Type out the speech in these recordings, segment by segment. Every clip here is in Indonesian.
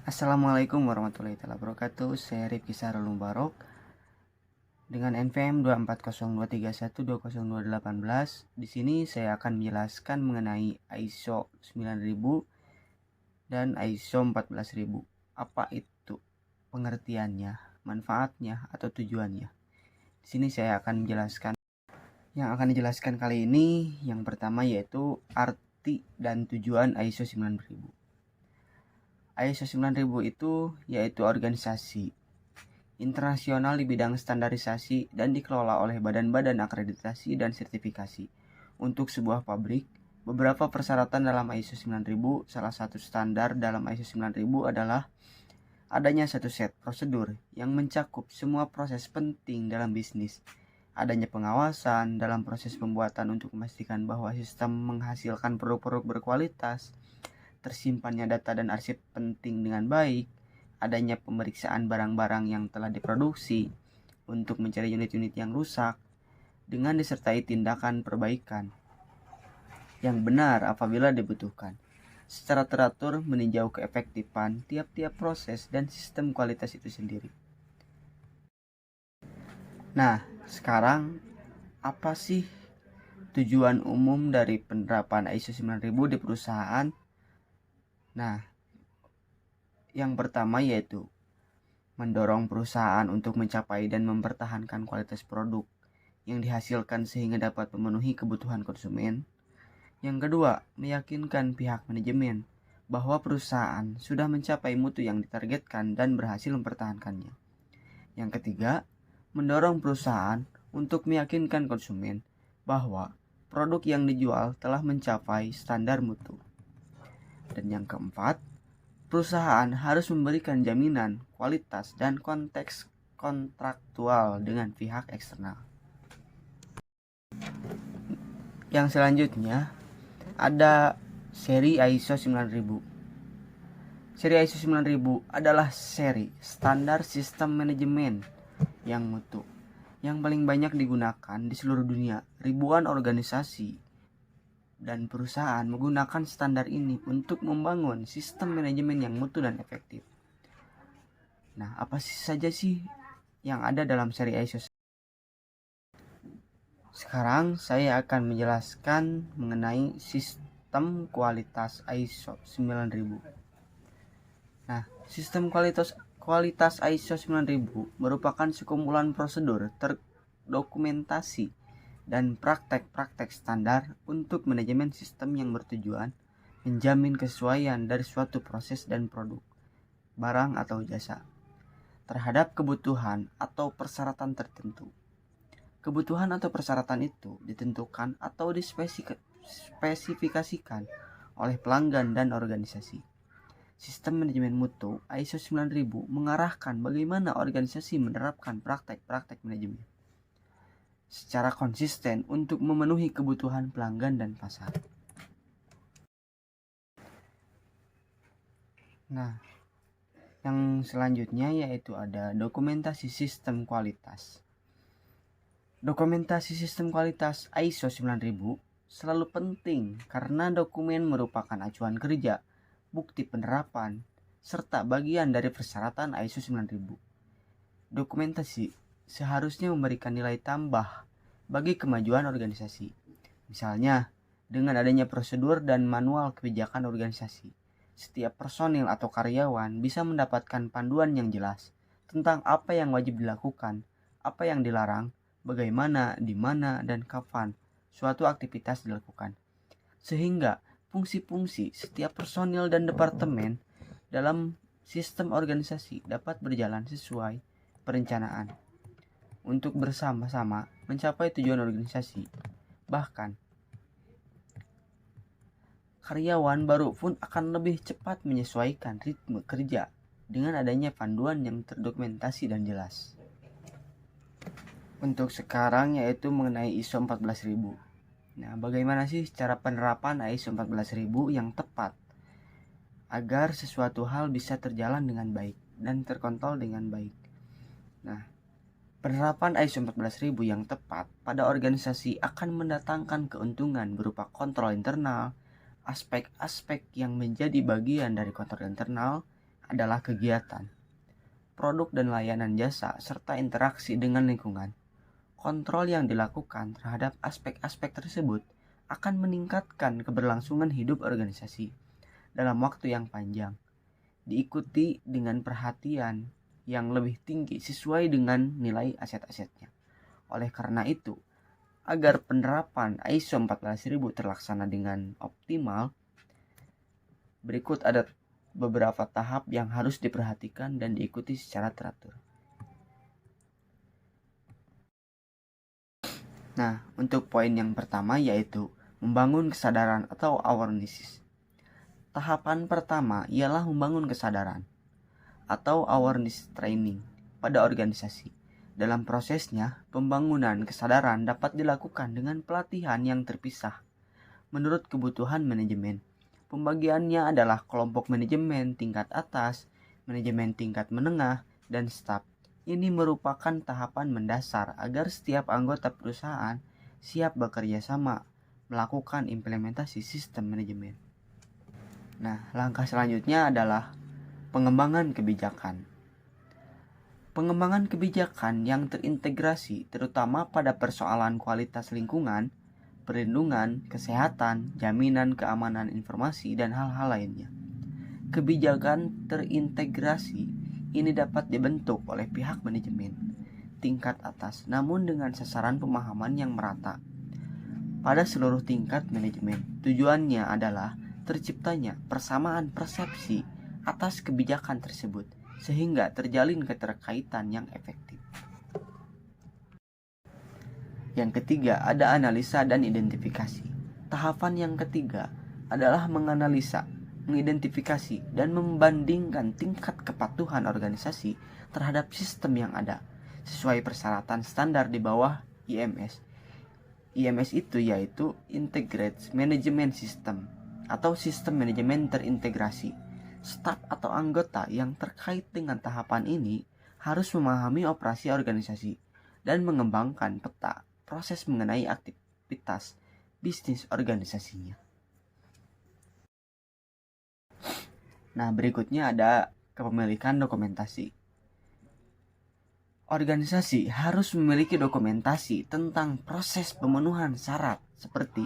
Assalamualaikum warahmatullahi wabarakatuh. Saya Rifki Sarul Mubarok dengan NVM 24023120218. Di sini saya akan menjelaskan mengenai ISO 9000 dan ISO 14000. Apa itu pengertiannya, manfaatnya, atau tujuannya? Di sini saya akan menjelaskan. Yang akan dijelaskan kali ini yang pertama yaitu arti dan tujuan ISO 9000. ISO 9000 itu yaitu organisasi internasional di bidang standarisasi dan dikelola oleh badan-badan akreditasi dan sertifikasi. Untuk sebuah pabrik, beberapa persyaratan dalam ISO 9000, salah satu standar dalam ISO 9000 adalah adanya satu set prosedur yang mencakup semua proses penting dalam bisnis. Adanya pengawasan dalam proses pembuatan untuk memastikan bahwa sistem menghasilkan produk-produk berkualitas, tersimpannya data dan arsip penting dengan baik, adanya pemeriksaan barang-barang yang telah diproduksi untuk mencari unit-unit yang rusak, dengan disertai tindakan perbaikan yang benar apabila dibutuhkan, secara teratur meninjau keefektifan tiap-tiap proses dan sistem kualitas itu sendiri. Nah, sekarang apa sih tujuan umum dari penerapan ISO 9000 di perusahaan? Nah, yang pertama yaitu mendorong perusahaan untuk mencapai dan mempertahankan kualitas produk yang dihasilkan sehingga dapat memenuhi kebutuhan konsumen. Yang kedua, meyakinkan pihak manajemen bahwa perusahaan sudah mencapai mutu yang ditargetkan dan berhasil mempertahankannya. Yang ketiga, mendorong perusahaan untuk meyakinkan konsumen bahwa produk yang dijual telah mencapai standar mutu. Dan yang keempat, perusahaan harus memberikan jaminan kualitas dan konteks kontraktual dengan pihak eksternal. Yang selanjutnya ada seri ISO 9000. Seri ISO 9000 adalah seri standar sistem manajemen yang mutu yang paling banyak digunakan di seluruh dunia. Ribuan organisasi dan perusahaan menggunakan standar ini untuk membangun sistem manajemen yang mutu dan efektif. Nah, apa saja sih yang ada dalam seri ISO? Sekarang saya akan menjelaskan mengenai sistem kualitas ISO 9000. Nah, sistem kualitas ISO 9000 merupakan sekumpulan prosedur terdokumentasi dan praktek-praktek standar untuk manajemen sistem yang bertujuan menjamin kesesuaian dari suatu proses dan produk, barang atau jasa terhadap kebutuhan atau persyaratan tertentu. Kebutuhan atau persyaratan itu ditentukan atau dispesifikasikan oleh pelanggan dan organisasi. Sistem manajemen mutu ISO 9000 mengarahkan bagaimana organisasi menerapkan praktek-praktek manajemen secara konsisten untuk memenuhi kebutuhan pelanggan dan pasar. Nah, yang selanjutnya yaitu ada dokumentasi sistem kualitas. Dokumentasi sistem kualitas ISO 9000 selalu penting karena dokumen merupakan acuan kerja, bukti penerapan, serta bagian dari persyaratan ISO 9000. Dokumentasi seharusnya memberikan nilai tambah bagi kemajuan organisasi. Misalnya, dengan adanya prosedur dan manual kebijakan organisasi, setiap personil atau karyawan bisa mendapatkan panduan yang jelas tentang apa yang wajib dilakukan, apa yang dilarang, bagaimana, di mana, dan kapan suatu aktivitas dilakukan. Sehingga fungsi-fungsi setiap personil dan departemen dalam sistem organisasi dapat berjalan sesuai perencanaan untuk bersama-sama mencapai tujuan organisasi. Bahkan, karyawan baru pun akan lebih cepat menyesuaikan ritme kerja dengan adanya panduan yang terdokumentasi dan jelas. Untuk sekarang yaitu mengenai ISO 14000. Nah, bagaimana sih cara penerapan ISO 14000 yang tepat agar sesuatu hal bisa terjalan dengan baik dan terkontrol dengan baik? Nah, penerapan ISO 14000 yang tepat pada organisasi akan mendatangkan keuntungan berupa kontrol internal, aspek-aspek yang menjadi bagian dari kontrol internal adalah kegiatan, produk dan layanan jasa, serta interaksi dengan lingkungan. Kontrol yang dilakukan terhadap aspek-aspek tersebut akan meningkatkan keberlangsungan hidup organisasi dalam waktu yang panjang, diikuti dengan perhatian yang lebih tinggi sesuai dengan nilai aset-asetnya. Oleh karena itu, agar penerapan ISO 14000 terlaksana dengan optimal, berikut ada beberapa tahap yang harus diperhatikan dan diikuti secara teratur. Nah, untuk poin yang pertama yaitu membangun kesadaran atau awareness. Tahapan pertama ialah membangun kesadaran atau awareness training pada organisasi. Dalam prosesnya, pembangunan kesadaran dapat dilakukan dengan pelatihan yang terpisah menurut kebutuhan manajemen. Pembagiannya adalah kelompok manajemen tingkat atas, manajemen tingkat menengah, dan staf. Ini merupakan tahapan mendasar agar setiap anggota perusahaan siap bekerja sama melakukan implementasi sistem manajemen. Nah, langkah selanjutnya adalah pengembangan kebijakan. Pengembangan kebijakan yang terintegrasi terutama pada persoalan kualitas lingkungan, perlindungan, kesehatan, jaminan keamanan informasi, dan hal-hal lainnya. Kebijakan terintegrasi ini dapat dibentuk oleh pihak manajemen tingkat atas, namun dengan sasaran pemahaman yang merata pada seluruh tingkat manajemen. Tujuannya adalah terciptanya persamaan persepsi atas kebijakan tersebut, sehingga terjalin keterkaitan yang efektif. Yang ketiga, ada analisa dan identifikasi. Tahapan yang ketiga adalah menganalisa, mengidentifikasi, dan membandingkan tingkat kepatuhan organisasi terhadap sistem yang ada sesuai persyaratan standar di bawah IMS. IMS itu yaitu Integrated Management System atau sistem manajemen terintegrasi. Staf atau anggota yang terkait dengan tahapan ini harus memahami operasi organisasi dan mengembangkan peta proses mengenai aktivitas bisnis organisasinya. Nah, berikutnya ada kepemilikan dokumentasi. Organisasi harus memiliki dokumentasi tentang proses pemenuhan syarat seperti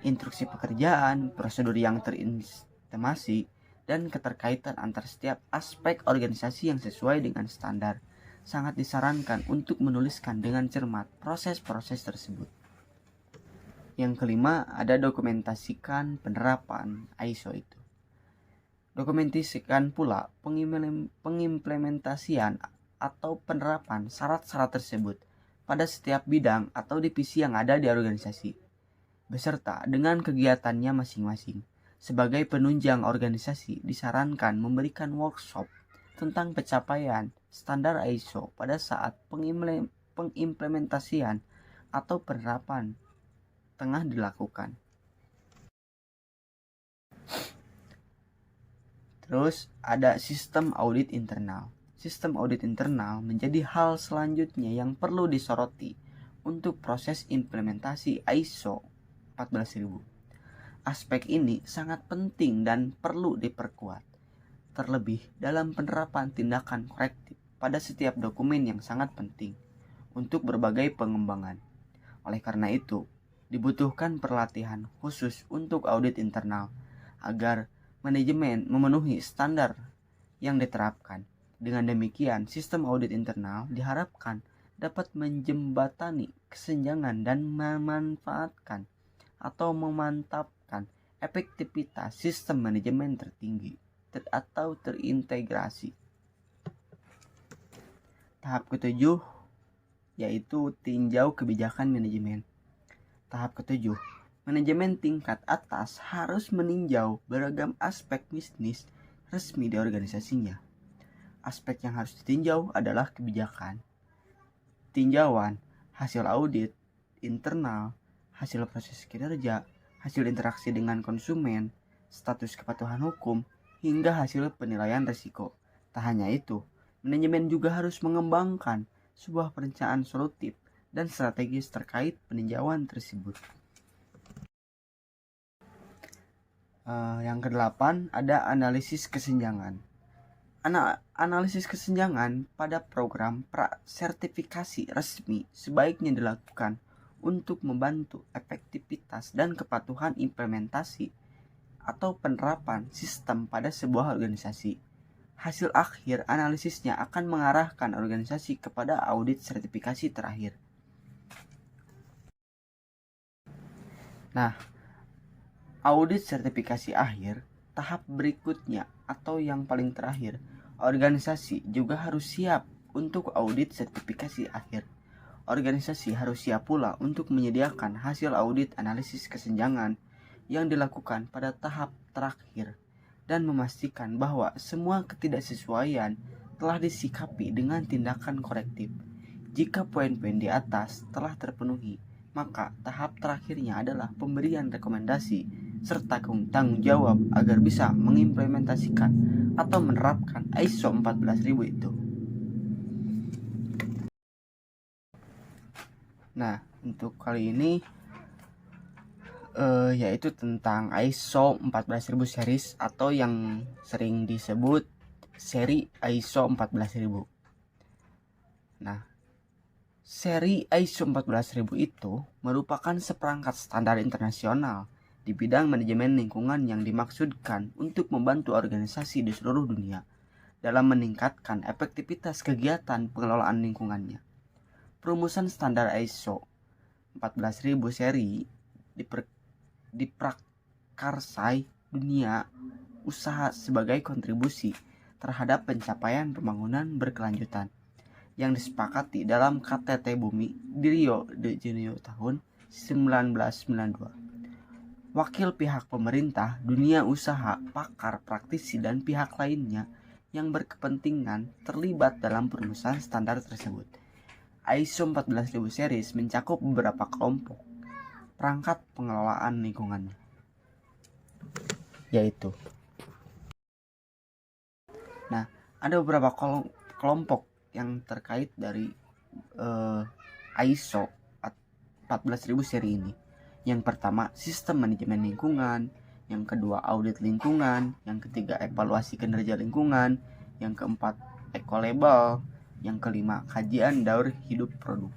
instruksi pekerjaan, prosedur yang terintimasi, dan keterkaitan antar setiap aspek organisasi yang sesuai dengan standar. Sangat disarankan untuk menuliskan dengan cermat proses-proses tersebut. Yang kelima, ada dokumentasikan penerapan ISO itu. Dokumentasikan pula pengimplementasian atau penerapan syarat-syarat tersebut pada setiap bidang atau divisi yang ada di organisasi, beserta dengan kegiatannya masing-masing. Sebagai penunjang organisasi, disarankan memberikan workshop tentang pencapaian standar ISO pada saat pengimplementasian atau penerapan tengah dilakukan. Terus ada sistem audit internal. Sistem audit internal menjadi hal selanjutnya yang perlu disoroti untuk proses implementasi ISO 14000. Aspek ini sangat penting dan perlu diperkuat, terlebih dalam penerapan tindakan korektif pada setiap dokumen yang sangat penting untuk berbagai pengembangan. Oleh karena itu, dibutuhkan pelatihan khusus untuk audit internal agar manajemen memenuhi standar yang diterapkan. Dengan demikian, sistem audit internal diharapkan dapat menjembatani kesenjangan dan memanfaatkan atau memantapkan efektivitas sistem manajemen tertinggi atau terintegrasi. Tahap ketujuh yaitu tinjau kebijakan manajemen. Tahap ketujuh, manajemen tingkat atas harus meninjau beragam aspek bisnis resmi di organisasinya. Aspek yang harus ditinjau adalah kebijakan, tinjauan, hasil audit internal, hasil proses kinerja, hasil interaksi dengan konsumen, status kepatuhan hukum, hingga hasil penilaian risiko. Tak hanya itu, manajemen juga harus mengembangkan sebuah perencanaan solutif dan strategis terkait peninjauan tersebut. Yang kedelapan ada analisis kesenjangan. Analisis kesenjangan pada program prasertifikasi resmi sebaiknya dilakukan untuk membantu efektivitas dan kepatuhan implementasi atau penerapan sistem pada sebuah organisasi. Hasil akhir analisisnya akan mengarahkan organisasi kepada audit sertifikasi terakhir. Nah, audit sertifikasi akhir, tahap berikutnya atau yang paling terakhir, organisasi juga harus siap untuk audit sertifikasi akhir. Organisasi harus siap pula untuk menyediakan hasil audit analisis kesenjangan yang dilakukan pada tahap terakhir dan memastikan bahwa semua ketidaksesuaian telah disikapi dengan tindakan korektif. Jika poin-poin di atas telah terpenuhi, maka tahap terakhirnya adalah pemberian rekomendasi serta tanggung jawab agar bisa mengimplementasikan atau menerapkan ISO 14000 itu. Nah, untuk kali ini yaitu tentang ISO 14000 series atau yang sering disebut seri ISO 14000. Nah, seri ISO 14000 itu merupakan seperangkat standar internasional di bidang manajemen lingkungan yang dimaksudkan untuk membantu organisasi di seluruh dunia dalam meningkatkan efektivitas kegiatan pengelolaan lingkungannya. Perumusan standar ISO 14000 seri diprakarsai dunia usaha sebagai kontribusi terhadap pencapaian pembangunan berkelanjutan yang disepakati dalam KTT Bumi di Rio de Janeiro tahun 1992. Wakil pihak pemerintah, dunia usaha, pakar, praktisi, dan pihak lainnya yang berkepentingan terlibat dalam perumusan standar tersebut. ISO 14000 series mencakup beberapa kelompok perangkat pengelolaan lingkungan, yaitu ada beberapa kelompok yang terkait dari ISO 14000 seri ini. Yang pertama, sistem manajemen lingkungan. Yang kedua, audit lingkungan. Yang ketiga, evaluasi kinerja lingkungan. Yang keempat, eco-label. Yang kelima, kajian daur hidup produk.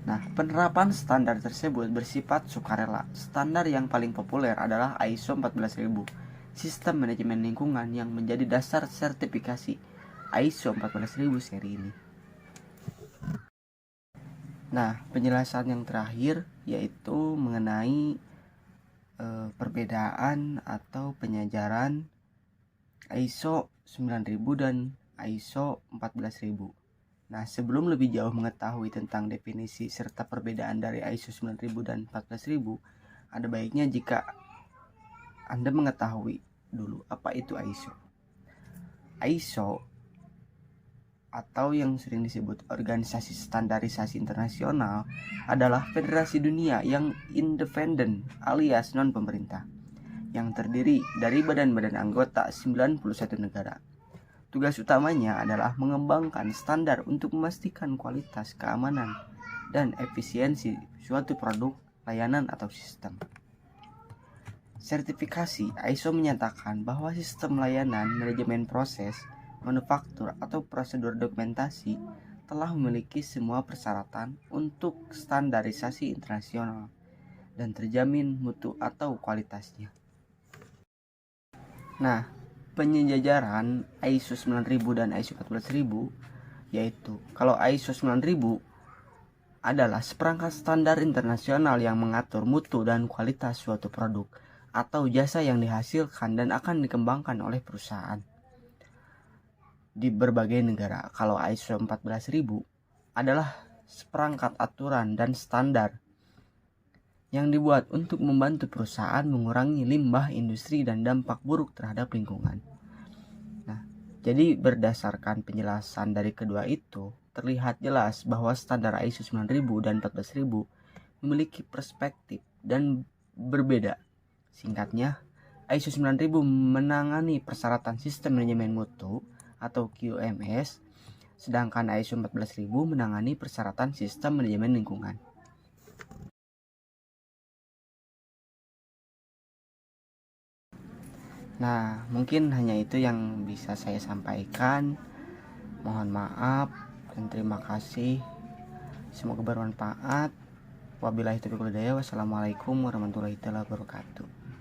Nah, penerapan standar tersebut bersifat sukarela. Standar yang paling populer adalah ISO 14000, sistem manajemen lingkungan yang menjadi dasar sertifikasi ISO 14000 seri ini. Nah, penjelasan yang terakhir yaitu mengenai perbedaan atau penyajaran ISO 9000 dan ISO 14000. Nah, sebelum lebih jauh mengetahui tentang definisi serta perbedaan dari ISO 9000 dan 14000, ada baiknya jika Anda mengetahui dulu apa itu ISO. ISO atau yang sering disebut Organisasi Standarisasi Internasional adalah federasi dunia yang independen alias non-pemerintah yang terdiri dari badan-badan anggota 91 negara. Tugas utamanya adalah mengembangkan standar untuk memastikan kualitas, keamanan, dan efisiensi suatu produk, layanan, atau sistem. Sertifikasi ISO menyatakan bahwa sistem layanan, manajemen proses, manufaktur, atau prosedur dokumentasi telah memiliki semua persyaratan untuk standarisasi internasional dan terjamin mutu atau kualitasnya. Nah, penyejajaran ISO 9000 dan ISO 14000 yaitu kalau ISO 9000 adalah seperangkat standar internasional yang mengatur mutu dan kualitas suatu produk atau jasa yang dihasilkan dan akan dikembangkan oleh perusahaan di berbagai negara. Kalau ISO 14000 adalah seperangkat aturan dan standar yang dibuat untuk membantu perusahaan mengurangi limbah industri dan dampak buruk terhadap lingkungan. Nah, jadi berdasarkan penjelasan dari kedua itu, terlihat jelas bahwa standar ISO 9000 dan 14000 memiliki perspektif dan berbeda. Singkatnya, ISO 9000 menangani persyaratan sistem manajemen mutu atau QMS, sedangkan ISO 14000 menangani persyaratan sistem manajemen lingkungan. Nah, mungkin hanya itu yang bisa saya sampaikan. Mohon maaf dan terima kasih. Semoga bermanfaat. Wabillahi taufiq wal hidayah. Wassalamualaikum warahmatullahi wabarakatuh.